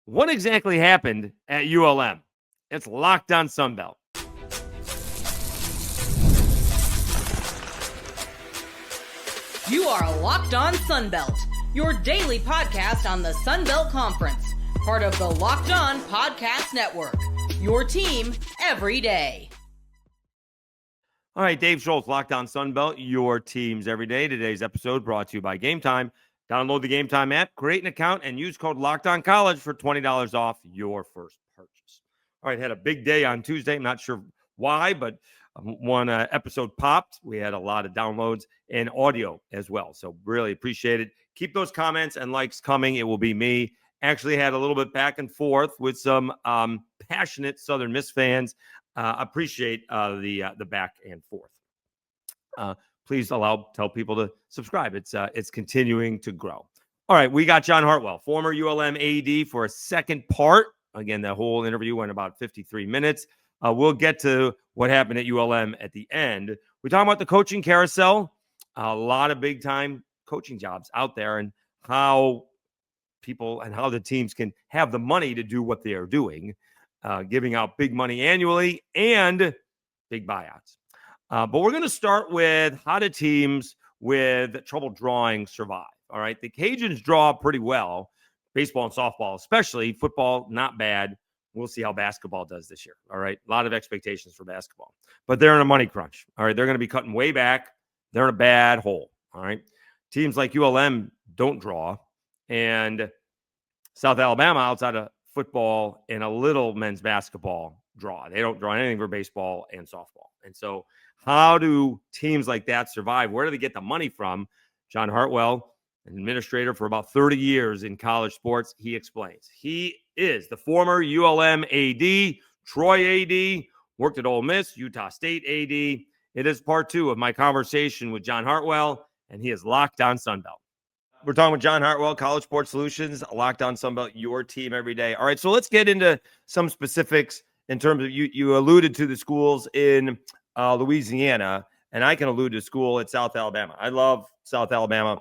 What exactly happened at ULM? It's Locked On Sunbelt. You are Locked On Sunbelt, your daily podcast on the Sunbelt Conference, part of the Locked On Podcast Network, your team every day. All right, Dave Schultz, Locked On Sunbelt, your teams every day. Today's episode brought to you by Game Time. Download the Game Time app, create an account, and use code LOCKEDONCollege for $20 off your first purchase. All right, had a big day on Tuesday. I'm not sure why, but one episode popped. We had a lot of downloads and audio as well, so really appreciate it. Keep those comments and likes coming. It will be me. Actually had a little bit back and forth with some passionate Southern Miss fans. Appreciate the back and forth. Please tell people to subscribe. It's continuing to grow. All right, we got John Hartwell, former ULM AD, for a second part. Again, the whole interview went about 53 minutes. We'll get to what happened at ULM at the end. We're talking about the coaching carousel, a lot of big-time coaching jobs out there, and how people and how the teams can have the money to do what they are doing, giving out big money annually and big buyouts. But we're going to start with how do teams with trouble drawing survive? All right. The Cajuns draw pretty well, baseball and softball, especially. Football, not bad. We'll see how basketball does this year. All right. A lot of expectations for basketball, but they're in a money crunch. All right. They're going to be cutting way back. They're in a bad hole. All right. Teams like ULM don't draw, and South Alabama, outside of football and a little men's basketball, draw. They don't draw anything for baseball and softball. And so how do teams like that survive? Where do they get the money from? John Hartwell, an administrator for about 30 years in college sports, he explains. He is the former ULM AD, Troy AD, worked at Ole Miss, Utah State AD. It is part two of my conversation with John Hartwell, and he is Locked On Sunbelt. We're talking with John Hartwell, College Sports Solutions, Locked On Sunbelt, your team every day. All right, so let's get into some specifics in terms of you alluded to the schools in Louisiana, and I can allude to school at South Alabama. I love South Alabama.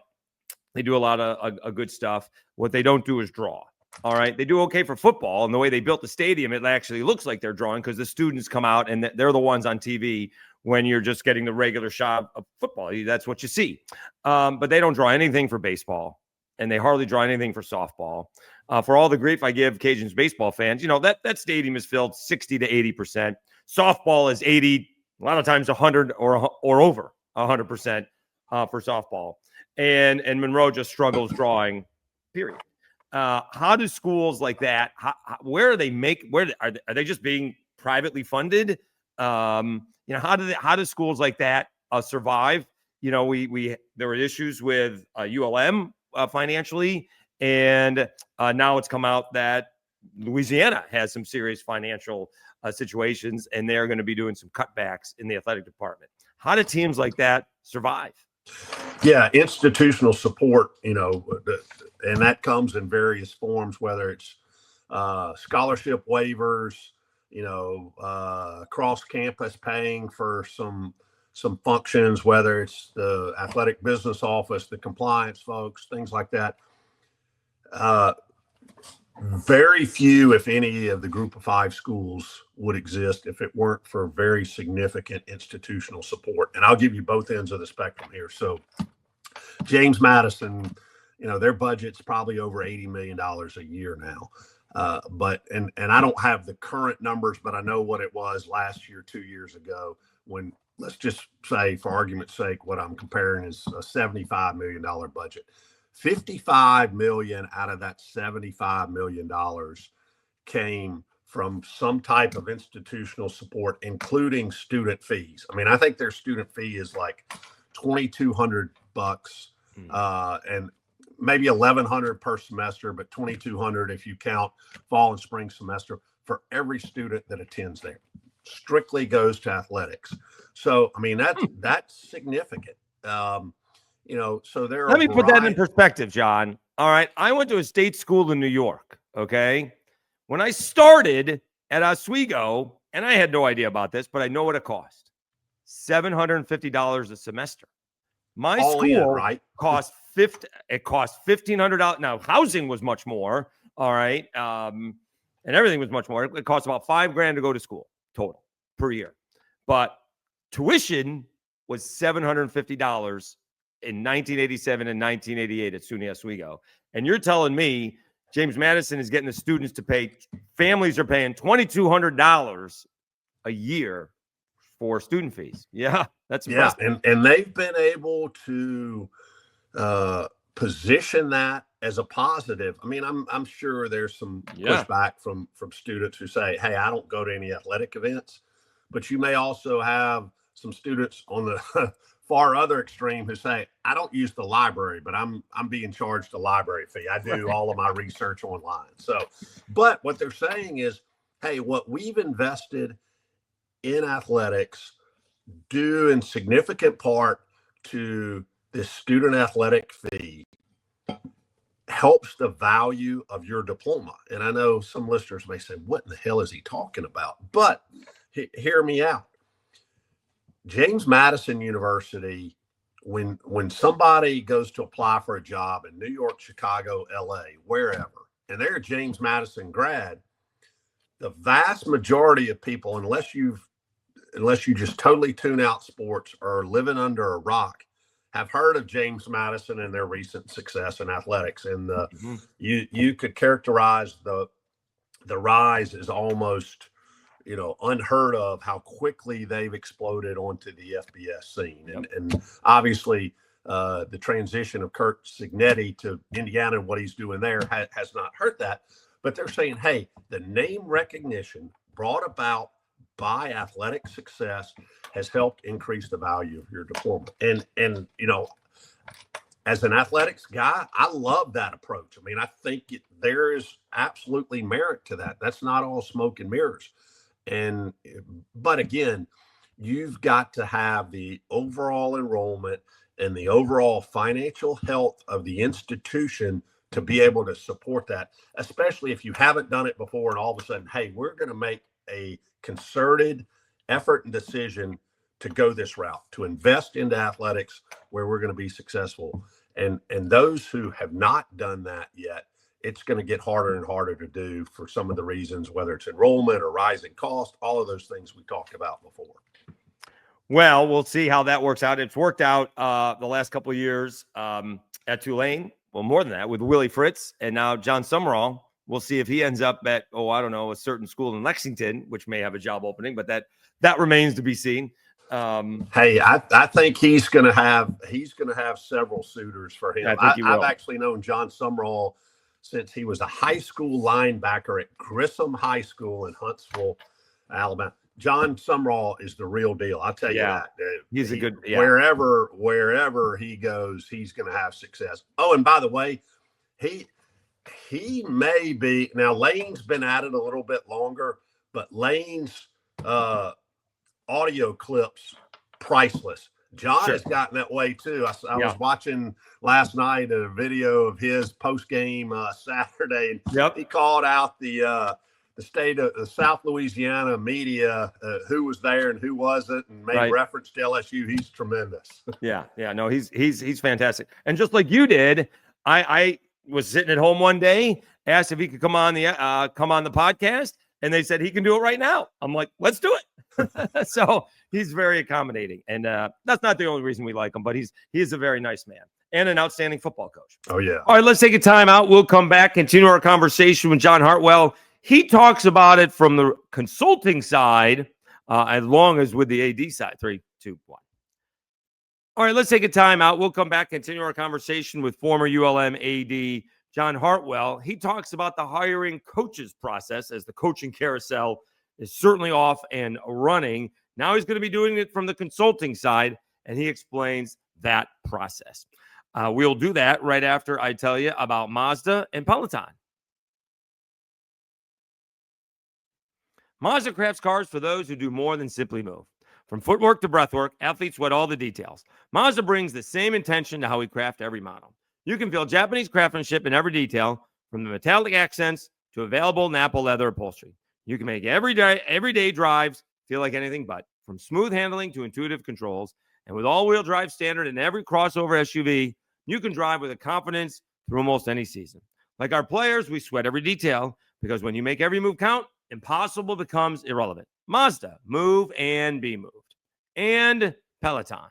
They do a lot of good stuff. What they don't do is draw. All right. They do okay for football, and the way they built the stadium, it actually looks like they're drawing because the students come out and they're the ones on TV when you're just getting the regular shot of football. That's what you see. But they don't draw anything for baseball, and they hardly draw anything for softball. For all the grief I give Cajuns baseball fans, that stadium is filled 60 to 80%. Softball is 80, a lot of times 100 or over 100% for softball. And Monroe just struggles drawing, period. How do schools like that, where are they just being privately funded? How do schools like that survive? There were issues with ULM financially, and now it's come out that Louisiana has some serious financial situations, and they're going to be doing some cutbacks in the athletic department. How do teams like that survive? Yeah, institutional support, and that comes in various forms, whether it's scholarship waivers, cross-campus paying for some functions, whether it's the athletic business office, the compliance folks, things like that. Very few, if any, of the group of five schools would exist if it weren't for very significant institutional support. And I'll give you both ends of the spectrum here. So James Madison, their budget's probably over $80 million a year now. But I don't have the current numbers, but I know what it was last year, 2 years ago, when, let's just say, for argument's sake, what I'm comparing is a $75 million budget. $55 million out of that $75 million came from some type of institutional support, including student fees. I mean, I think their student fee is like $2,200 and maybe $1,100 per semester, but $2,200 if you count fall and spring semester for every student that attends there. Strictly goes to athletics. So, I mean, that's significant. So there are. Let me put that in perspective, John. All right. I went to a state school in New York. Okay. When I started at Oswego, and I had no idea about this, but I know what it cost. $750 a semester. My school cost $1,500. Now, housing was much more, All right. And everything was much more. It cost about $5,000 to go to school total per year. But tuition was $750 in 1987 and 1988 at SUNY Oswego. And you're telling me James Madison is getting the students to pay, families are paying $2,200 a year for student fees. Yeah, that's impressive. Yeah, and they've been able to position that as a positive. I mean, I'm sure there's some pushback from students who say, "Hey, I don't go to any athletic events," but you may also have some students on the far other extreme who say, "I don't use the library, but I'm being charged a library fee. I do all of my research online." So, but what they're saying is, "Hey, what we've invested in athletics due in significant part to this student athletic fee helps the value of your diploma." And I know some listeners may say, "What in the hell is he talking about?" But hear me out. James Madison University, when somebody goes to apply for a job in New York, Chicago, LA, wherever, and they're a James Madison grad, the vast majority of people, unless you just totally tune out sports or are living under a rock, have heard of James Madison and their recent success in athletics. And you could characterize the rise as almost, unheard of how quickly they've exploded onto the FBS scene. And obviously the transition of Kurt Signetti to Indiana and what he's doing there has not hurt that. But they're saying, hey, the name recognition brought about by athletic success has helped increase the value of your diploma. And as an athletics guy, I love that approach. I mean, I think there is absolutely merit to that. That's not all smoke and mirrors. But again, you've got to have the overall enrollment and the overall financial health of the institution to be able to support that, especially if you haven't done it before and all of a sudden, hey, we're going to make a concerted effort and decision to go this route, to invest into athletics where we're going to be successful. And those who have not done that yet, it's going to get harder and harder to do for some of the reasons, whether it's enrollment or rising cost, all of those things we talked about before. Well, we'll see how that works out. It's worked out the last couple of years at Tulane. Well, more than that with Willie Fritz and now John Summerall. We'll see if he ends up at, a certain school in Lexington, which may have a job opening, but that remains to be seen. Hey, I think he's going to have several suitors for him. I've actually known John Summerall since he was a high school linebacker at Grissom High School in Huntsville, Alabama. John Summerall is the real deal. I'll tell you that. He's a good, wherever he goes, he's going to have success. Oh, and by the way, he may be, now Lane's been at it a little bit longer, but Lane's audio clips, priceless. John has gotten that way too. I was watching last night a video of his post-game Saturday. And he called out the state of South Louisiana media, who was there and who wasn't, and made reference to LSU. He's tremendous. No, he's fantastic. And just like you did, I was sitting at home one day, asked if he could come on the podcast, and they said he can do it right now. I'm like, let's do it. So he's very accommodating, and that's not the only reason we like him, but he is a very nice man and an outstanding football coach. Oh yeah. All right, let's take a time out. We'll come back, continue our conversation with John Hartwell. He talks about it from the consulting side, as long as with the AD side. 3, 2, 1. All right, let's take a time out. We'll come back, continue our conversation with former ULM AD John Hartwell. He talks about the hiring coaches process, as the coaching carousel is certainly off and running. Now he's going to be doing it from the consulting side, and he explains that process. We'll do that right after I tell you about Mazda and Peloton. Mazda crafts cars for those who do more than simply move. From footwork to breathwork, athletes sweat all the details. Mazda brings the same intention to how we craft every model. You can feel Japanese craftsmanship in every detail, from the metallic accents to available Nappa leather upholstery. You can make everyday drives feel like anything but, from smooth handling to intuitive controls. And with all-wheel drive standard in every crossover SUV, you can drive with a confidence through almost any season. Like our players, we sweat every detail because when you make every move count, impossible becomes irrelevant. Mazda, move and be moved. And Peloton.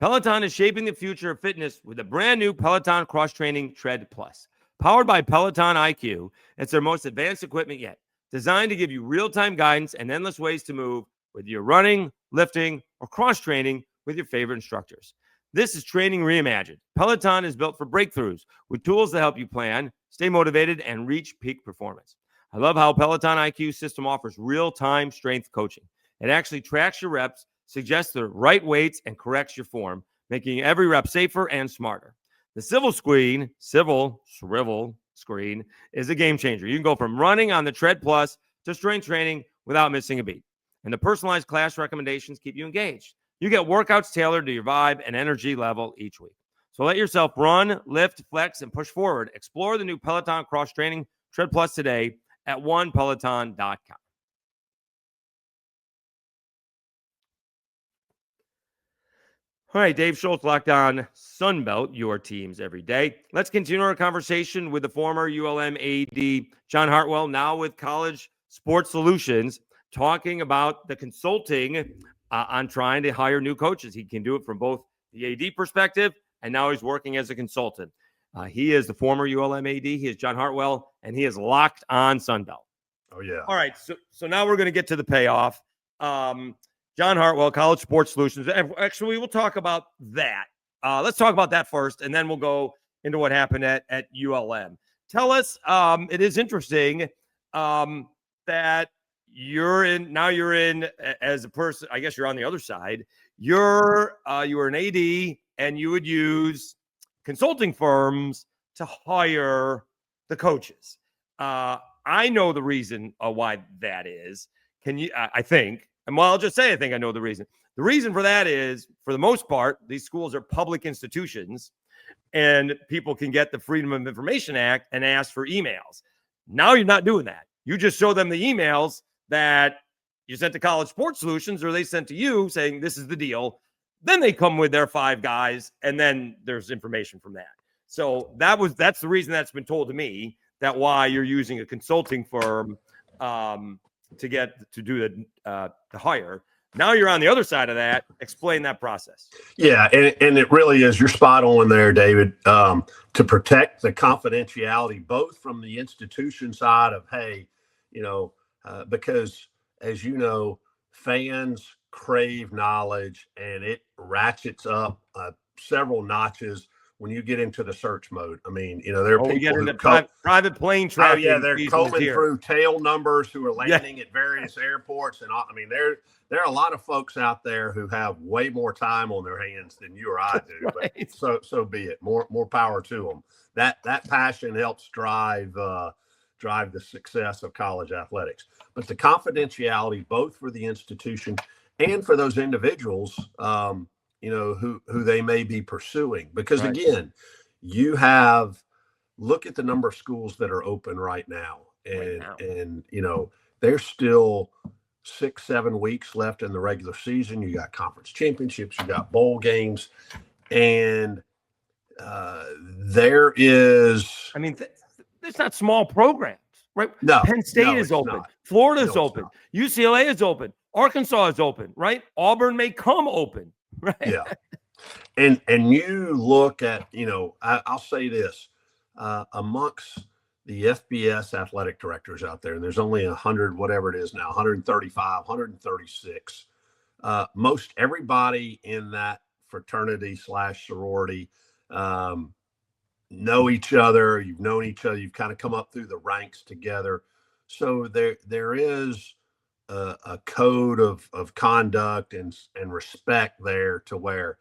Peloton is shaping the future of fitness with a brand new Peloton cross-training Tread Plus. Powered by Peloton IQ, it's their most advanced equipment yet, designed to give you real-time guidance and endless ways to move, whether you're running, lifting, or cross-training with your favorite instructors. This is training reimagined. Peloton is built for breakthroughs with tools that help you plan, stay motivated, and reach peak performance. I love how Peloton IQ system offers real-time strength coaching. It actually tracks your reps, suggests the right weights, and corrects your form, making every rep safer and smarter. The swivel screen is a game changer. You can go from running on the Tread Plus to strength training without missing a beat. And the personalized class recommendations keep you engaged. You get workouts tailored to your vibe and energy level each week. So let yourself run, lift, flex, and push forward. Explore the new Peloton cross-training Tread Plus today at onepeloton.com. All right, Dave Schultz, Locked On Sunbelt, your teams every day. Let's continue our conversation with the former ULM AD, John Hartwell, now with College Sports Solutions, talking about the consulting on trying to hire new coaches. He can do it from both the AD perspective, and now he's working as a consultant. He is the former ULM AD. He is John Hartwell, and he is Locked On Sunbelt. Oh, yeah. All right, so now we're going to get to the payoff. John Hartwell, College Sports Solutions. Actually, we'll talk about that. Let's talk about that first, and then we'll go into what happened at ULM. Tell us, it is interesting that you're in as a person, I guess you're on the other side. You were an AD, and you would use consulting firms to hire the coaches. I know the reason why that is. Can you, I think, and well, I'll just say I think I know the reason. The reason for that is, for the most part, these schools are public institutions, and people can get the Freedom of Information Act and ask for emails. Now you're not doing that. You just show them the emails that you sent to College Sports Solutions, or they sent to you saying this is the deal. Then they come with their 5 guys, and then there's information from that. So that's the reason that's been told to me, that why you're using a consulting firm to do the hire. Now you're on the other side of that. Explain that process. Yeah, and it really is. You're spot on there, David. To protect the confidentiality, both from the institution side of, hey, because as you know, fans crave knowledge, and it ratchets up several notches when you get into the search mode. I mean, there are people who private plane tracking. Oh yeah, they're combing through tail numbers who are landing at various airports, and I mean, there are a lot of folks out there who have way more time on their hands than you or I do. Right. But so be it. More power to them. That passion helps drive the success of college athletics. But the confidentiality, both for the institution and for those individuals, who they may be pursuing. Because right. Again, look at the number of schools that are open right now. And there's still 6-7 weeks left in the regular season. You got conference championships, you got bowl games, and there is. I mean, it's not small programs, right? No, Penn State is open. Not. Florida's open. UCLA is open. Arkansas is open, right? Auburn may come open, right? Yeah. And you look at, I'll say this, amongst the FBS athletic directors out there, and there's only 100, whatever it is now, 135, 136. Most everybody in that fraternity / sorority know each other. You've known each other. You've kind of come up through the ranks together. So there is a code of conduct and respect there, to where,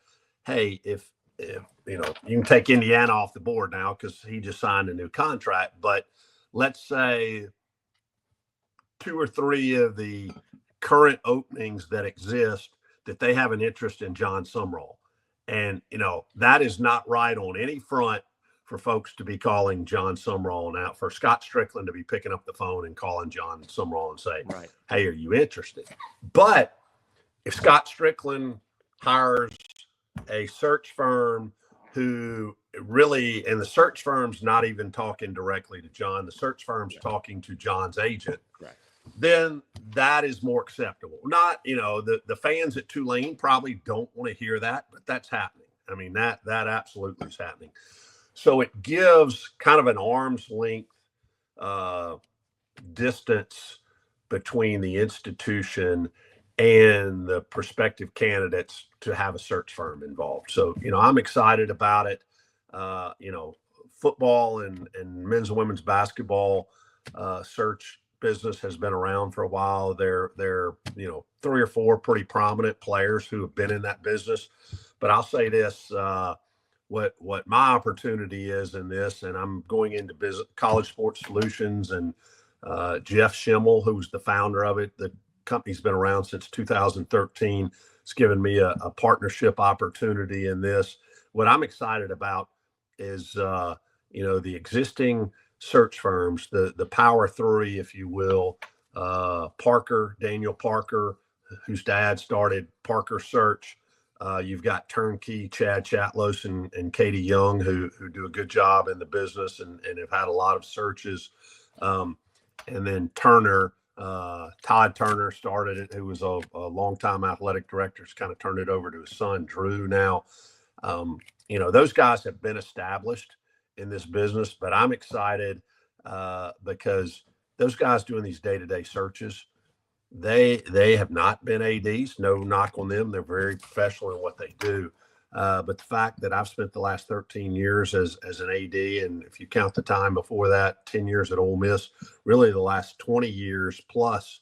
hey, if you can take Indiana off the board now because he just signed a new contract, but let's say 2 or 3 of the current openings that exist, that they have an interest in John Sumrall. And, that is not right on any front for folks to be calling John Sumrall now, for Scott Strickland to be picking up the phone and calling John Sumrall and saying, right, hey, are you interested? But if Scott Strickland hires a search firm who really, and the search firm's not even talking directly to John, the search firm's talking to John's agent, Correct. then that is more acceptable. Not, the fans at Tulane probably don't want to hear that, but that's happening. I mean, that absolutely is happening. So it gives kind of an arm's length distance between the institution and the prospective candidates to have a search firm involved. So, I'm excited about it. Football and men's and women's basketball search business has been around for a while. There, 3 or 4 pretty prominent players who have been in that business. But I'll say this, what my opportunity is in this, and I'm going into business, College Sports Solutions, and Jeff Schimmel, who's the founder of it. The company's been around since 2013. It's given me a partnership opportunity in this. What I'm excited about is, the existing search firms, the Power Three, if you will, Daniel Parker, whose dad started Parker Search. You've got Turnkey, Chad Chatlos, and Katie Young, who do a good job in the business and have had a lot of searches. And then Turner, Todd Turner started it, who was a longtime athletic director. He's kind of turned it over to his son, Drew, now. Those guys have been established in this business, but I'm excited because those guys doing these day-to-day searches, they have not been ADs. No knock on them. They're very professional in what they do. But the fact that I've spent the last 13 years as an AD, and if you count the time before that, 10 years at Ole Miss, really the last 20 years plus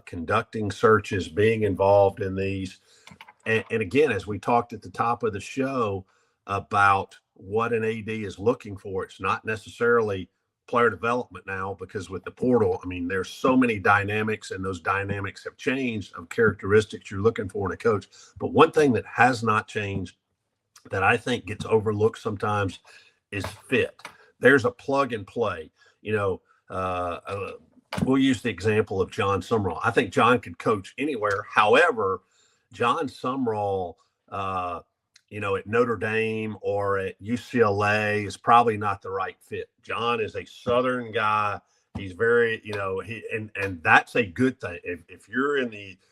conducting searches, being involved in these. And again, as we talked at the top of the show about what an AD is looking for, it's not necessarily player development now, because with the portal, I mean, there's so many dynamics, and those dynamics have changed of characteristics you're looking for in a coach. But one thing that has not changed that I think gets overlooked sometimes is fit. There's a plug and play. We'll use the example of John Sumrall. I think John could coach anywhere. However, John Sumrall, at Notre Dame or at UCLA is probably not the right fit. John is a Southern guy. He's very, and that's a good thing. If you're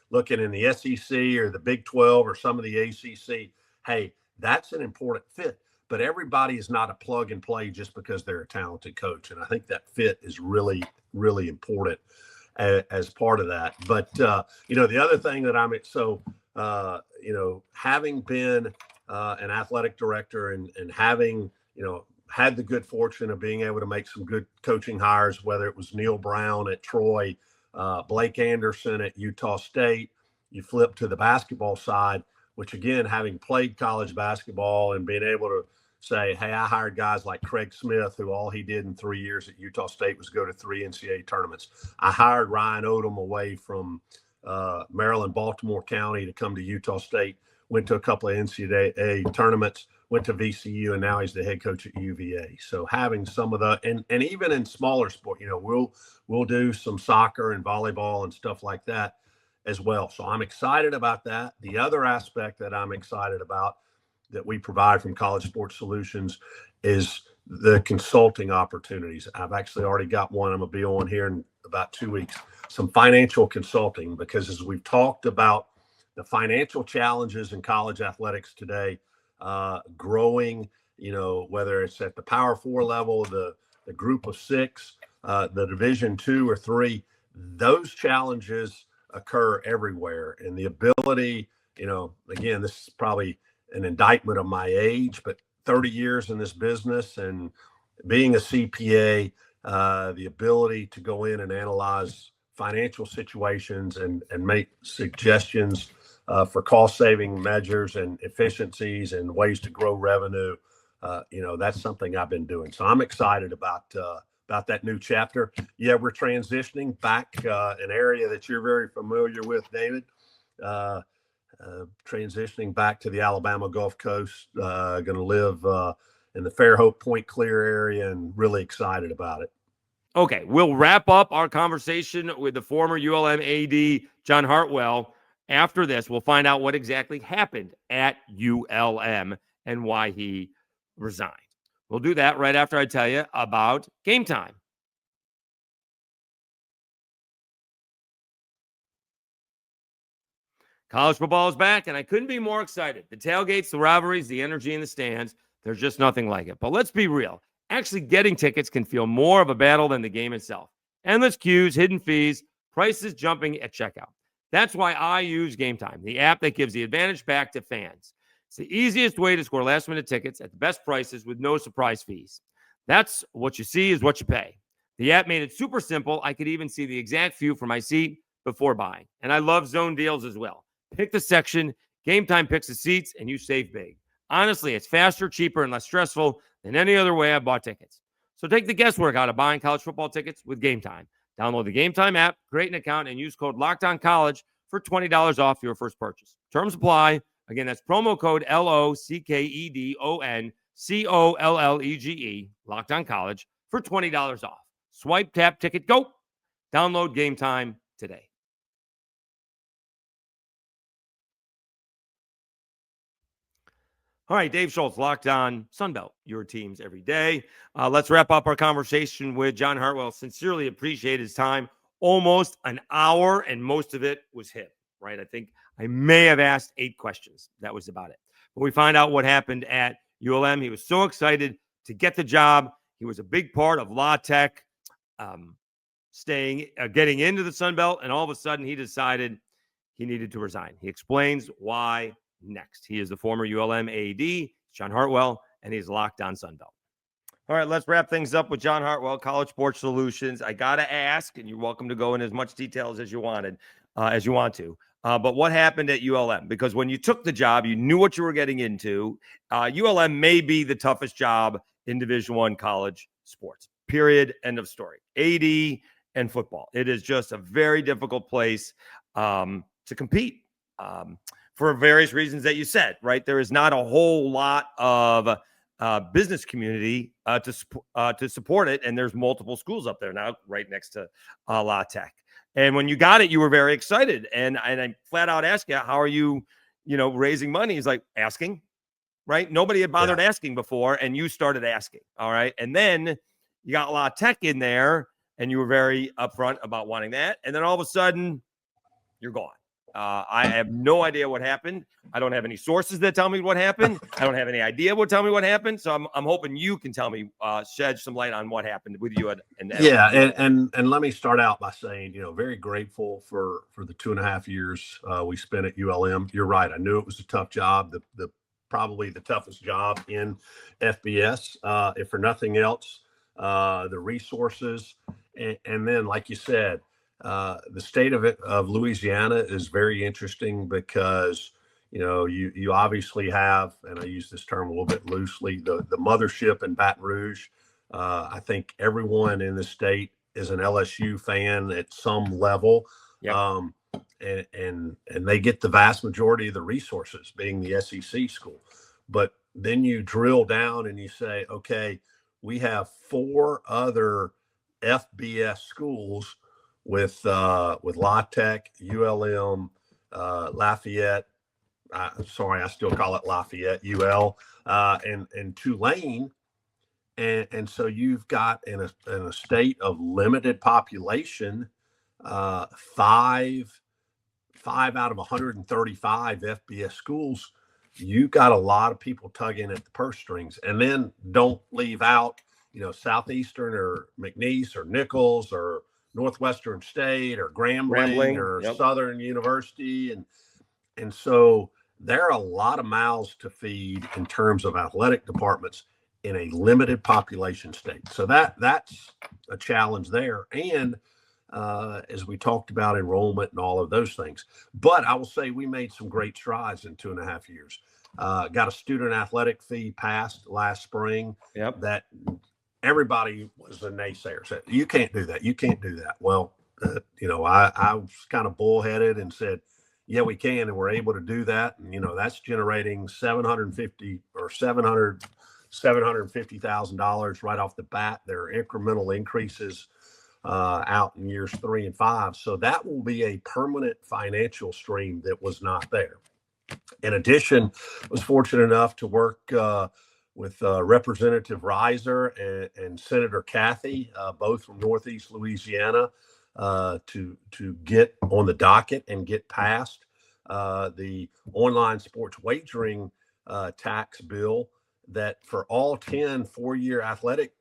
looking in the SEC or the Big 12 or some of the ACC, hey, that's an important fit. But everybody is not a plug and play just because they're a talented coach. And I think that fit is really, really important as part of that. But, the other thing that having been an athletic director and having, had the good fortune of being able to make some good coaching hires, whether it was Neil Brown at Troy, Blake Anderson at Utah State. You flip to the basketball side, which again, having played college basketball and being able to say, hey, I hired guys like Craig Smith, who all he did in 3 years at Utah State was go to 3 NCAA tournaments. I hired Ryan Odom away from Maryland, Baltimore County to come to Utah State. Went to a couple of NCAA tournaments, went to VCU, and now he's the head coach at UVA. So having some of the, and even in smaller sport, we'll do some soccer and volleyball and stuff like that as well. So I'm excited about that. The other aspect that I'm excited about that we provide from College Sports Solutions is the consulting opportunities. I've actually already got one I'm going to be on here in about 2 weeks, some financial consulting, because as we've talked about the financial challenges in college athletics today, growing, whether it's at the Power 4 level, the group of 6, the Division 2 or 3, those challenges occur everywhere. And the ability, again, this is probably an indictment of my age, but 30 years in this business and being a CPA, the ability to go in and analyze financial situations and make suggestions for cost-saving measures and efficiencies and ways to grow revenue, that's something I've been doing. So I'm excited about that new chapter. Yeah, we're transitioning back an area that you're very familiar with, David. Transitioning back to the Alabama Gulf Coast. Going to live in the Fairhope, Point Clear area, and really excited about it. Okay, we'll wrap up our conversation with the former ULM AD, John Hartwell. After this, we'll find out what exactly happened at ULM and why he resigned. We'll do that right after I tell you about Game Time. College football is back, and I couldn't be more excited. The tailgates, the rivalries, the energy in the stands, there's just nothing like it. But let's be real. Actually getting tickets can feel more of a battle than the game itself. Endless queues, hidden fees, prices jumping at checkout. That's why I use Game Time, the app that gives the advantage back to fans. It's the easiest way to score last-minute tickets at the best prices with no surprise fees. That's what you see is what you pay. The app made it super simple. I could even see the exact view from my seat before buying. And I love zone deals as well. Pick the section, Game Time picks the seats, and you save big. Honestly, it's faster, cheaper, and less stressful than any other way I've bought tickets. So take the guesswork out of buying college football tickets with Game Time. Download the Game Time app, create an account, and use code LOCKEDONCollege for $20 off your first purchase. Terms apply. Again, that's promo code LOCKEDONCOLLEGE, LOCKEDONCollege, for $20 off. Swipe, tap, ticket, go. Download Game Time today. All right, Dave Schultz, Locked On Sunbelt, your teams every day. Let's wrap up our conversation with John Hartwell. Sincerely appreciate his time. Almost an hour, and most of it was him, right? I think I may have asked 8 questions. That was about it. But we find out what happened at ULM. He was so excited to get the job. He was a big part of La Tech getting into the Sunbelt, and all of a sudden he decided he needed to resign. He explains why next. He is the former ULM AD, John Hartwell, and he's Locked On Sunbelt. All right, let's wrap things up with John Hartwell, College Sports Solutions. I got to ask, and you're welcome to go in as much details as you want to. But what happened at ULM? Because when you took the job, you knew what you were getting into. ULM may be the toughest job in Division I college sports. Period. End of story. AD and football. It is just a very difficult place to compete. For various reasons that you said, right? There is not a whole lot of business community to support it, and there's multiple schools up there now, right next to La Tech. And when you got it, you were very excited, and I flat out asked you, "How are you, raising money?" He's like, "Asking." Right? Nobody had bothered asking before, and you started asking. All right, and then you got La Tech in there, and you were very upfront about wanting that, and then all of a sudden, you're gone. I have no idea what happened. I don't have any sources that tell me what happened. I don't have any idea what tell me what happened. So I'm hoping you can tell me, shed some light on what happened with you. And let me start out by saying, very grateful for the 2.5 years we spent at ULM. You're right. I knew it was a tough job, the probably the toughest job in FBS, if for nothing else, the resources, and then, like you said, the state of Louisiana is very interesting because, you obviously have, and I use this term a little bit loosely, the mothership in Baton Rouge. I think everyone in the state is an LSU fan at some level. Yep. And they get the vast majority of the resources, being the SEC school. But then you drill down and you say, okay, we have 4 other FBS schools with La Tech, ULM, Lafayette. Sorry, I still call it Lafayette, UL, and Tulane. And so you've got in a state of limited population, 5 out of 135 FBS schools. You've got a lot of people tugging at the purse strings, and then don't leave out, Southeastern or McNeese or Nichols or Northwestern State or Grambling or yep. Southern University. And so there are a lot of mouths to feed in terms of athletic departments in a limited population state. So that's a challenge there. And as we talked about enrollment and all of those things. But I will say we made some great strides in 2.5 years. Got a student athletic fee passed last spring. Yep. That everybody was a naysayer. Said, you can't do that. You can't do that. Well, I was kind of bullheaded and said, yeah, we can. And we're able to do that. And, that's generating $750,000 right off the bat. There are incremental increases out in years 3 and 5. So that will be a permanent financial stream that was not there. In addition, I was fortunate enough to work with Representative Reiser and Senator Cathy, both from Northeast Louisiana, to get on the docket and get passed the online sports wagering tax bill that for all 10 four-year athletic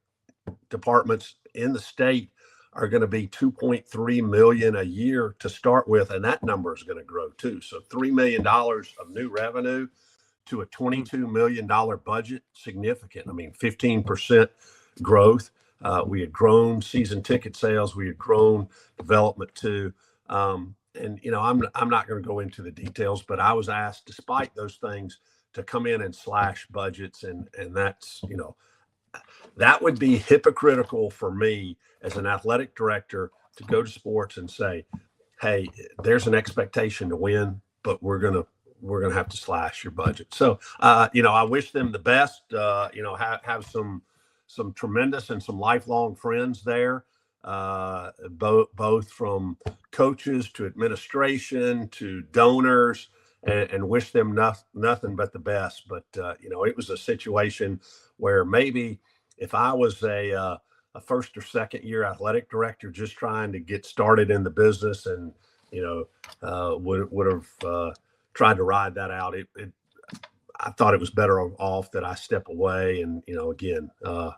departments in the state are going to be 2.3 million a year to start with, and that number is going to grow too. So $3 million of new revenue to a $22 million budget, significant. I mean, 15% growth. We had grown season ticket sales. We had grown development too. And I'm not going to go into the details, but I was asked, despite those things, to come in and slash budgets, and that's that would be hypocritical for me as an athletic director to go to sports and say, hey, there's an expectation to win, but we're gonna have to slash your budget. So I wish them the best. Have some tremendous and some lifelong friends there, both from coaches to administration to donors, and wish them nothing but the best. But it was a situation where maybe if I was a first or second year athletic director just trying to get started in the business and would have tried to ride that out, I thought it was better off that I step away. And again,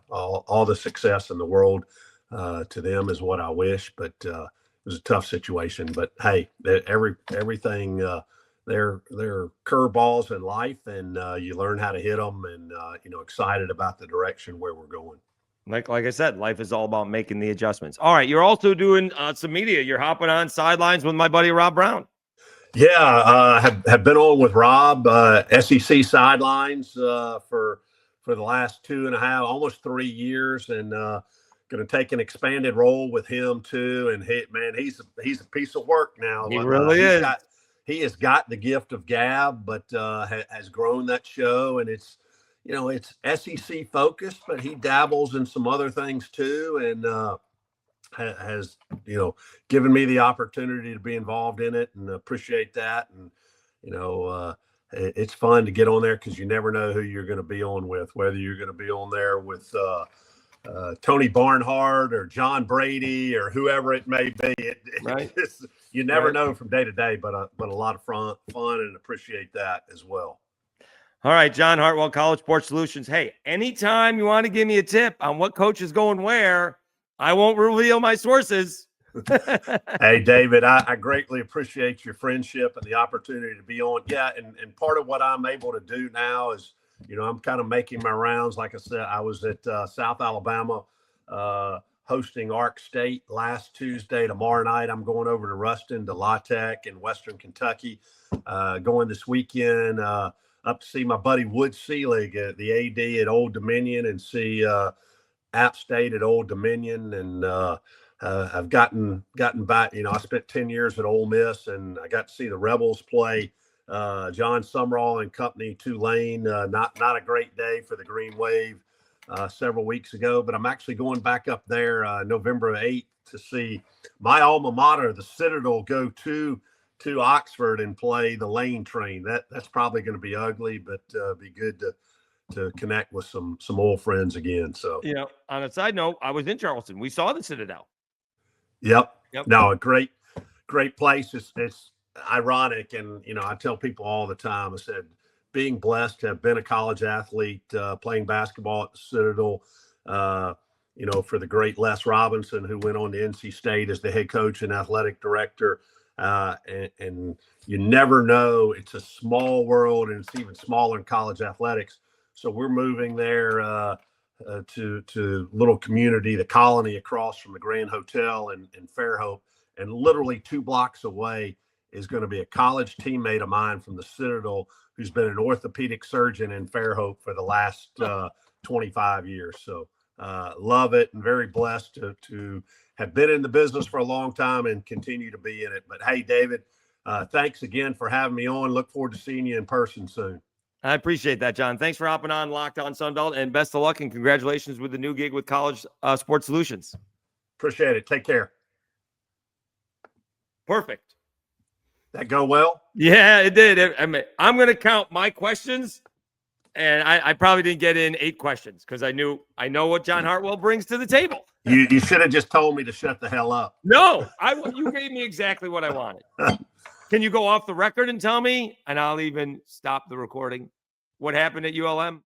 all the success in the world to them is what I wish, but it was a tough situation. But hey, everything they're curveballs in life, and you learn how to hit them, and excited about the direction where we're going. Like I said, life is all about making the adjustments. All right, you're also doing some media. You're hopping on sidelines with my buddy Rob Brown. Yeah, have been on with Rob, SEC sidelines for the last 2.5, almost 3 years, and going to take an expanded role with him too. And he's a piece of work now. He really is. He has got the gift of gab, but has grown that show, and it's SEC focused, but he dabbles in some other things too, and has given me the opportunity to be involved in it, and appreciate that. And it's fun to get on there because you never know who you're going to be on with, whether you're going to be on there with Tony Barnhart or John Brady or whoever it may be. Right. You never know from day to day, but a lot of fun, and appreciate that as well. All right, John Hartwell, College Sports Solutions. Hey, anytime you want to give me a tip on what coach is going where, I won't reveal my sources. Hey, David, I greatly appreciate your friendship and the opportunity to be on. Yeah, and part of what I'm able to do now is, I'm kind of making my rounds. Like I said, I was at South Alabama hosting Ark State last Tuesday. Tomorrow night, I'm going over to Ruston to La Tech in Western Kentucky. Going this weekend up to see my buddy Wood Seelig, the AD at Old Dominion, and see App State at Old Dominion. And I've gotten back. I spent 10 years at Ole Miss, and I got to see the Rebels play John Sumrall and company, Tulane. Not a great day for the Green Wave several weeks ago, but I'm actually going back up there November 8th to see my alma mater, the Citadel, go to Oxford and play the Lane Train. That's probably going to be ugly, but be good to connect with some old friends again. So on a side note, I was in Charleston. We saw the Citadel. Yep. No, a great place. It's ironic, and I tell people all the time, I said, being blessed to have been a college athlete, playing basketball at the Citadel, for the great Les Robinson, who went on to NC State as the head coach and athletic director. And you never know. It's a small world, and it's even smaller in college athletics. So we're moving there to little community, the Colony, across from the Grand Hotel in Fairhope, and literally 2 blocks away is going to be a college teammate of mine from the Citadel who's been an orthopedic surgeon in Fairhope for the last 25 years. So love it, and very blessed to have been in the business for a long time and continue to be in it. But hey, David, thanks again for having me on. Look forward to seeing you in person soon. I appreciate that, John. Thanks for hopping on Locked On Sunbelt, and best of luck and congratulations with the new gig with College Sports Solutions. Appreciate it. Take care. Perfect. That go well? Yeah, it did. I mean, I'm going to count my questions, and I probably didn't get in 8 questions because I know what John Hartwell brings to the table. You should have just told me to shut the hell up. No, you gave me exactly what I wanted. Can you go off the record and tell me, and I'll even stop the recording, what happened at ULM?